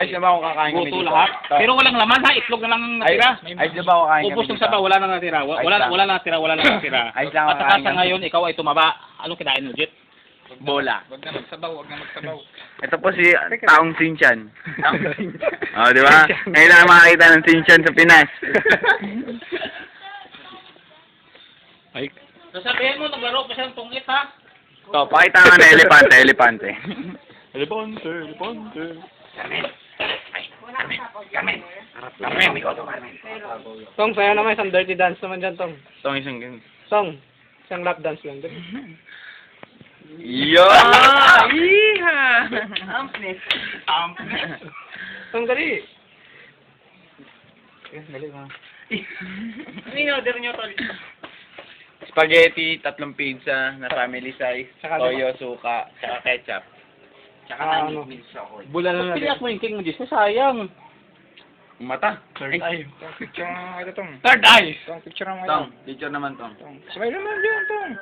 Ayos na ba kung kakain kami Buto dito? lahat. Pero walang laman ha, itlog na lang natira. Ayos na ba kung kakain kami Ubos dito? ng sabaw, wala na natira. Wala na natira. Ayos lang At saka kakain sa kami. ngayon, ikaw ay tumaba. Anong kinain mo, Jet? Bola. Wag na magsabaw. Ito po si Taong Sinchan. Oh, di ba? Ngayon lang makakita ng Sinchan sa Pinas. Ay. Sasabihin mo, naglaro pa siyang tungit ha? So, pakita nga na elepante. Carmen, ikaw to, Carmen. Tong, sayo naman isang dirty dance naman dyan, Tong. Tong isang ganun. Tong, isang lap dance lang. Yo! Iha! Tong, dali. Ano yung order niyo, Tol? Spaghetti, 3 pizza na family size, Tsaka toyo, suka, tsaka ketchup. Ah, ano. Bula na Piliyak lang. mo yung king mo, Jess. Sayang. Mata. Third eye. Picture mo ito, Tong. Third eyes. Tong, picture mo ito. Tong, picture naman tong. Smile naman dyan, Tong.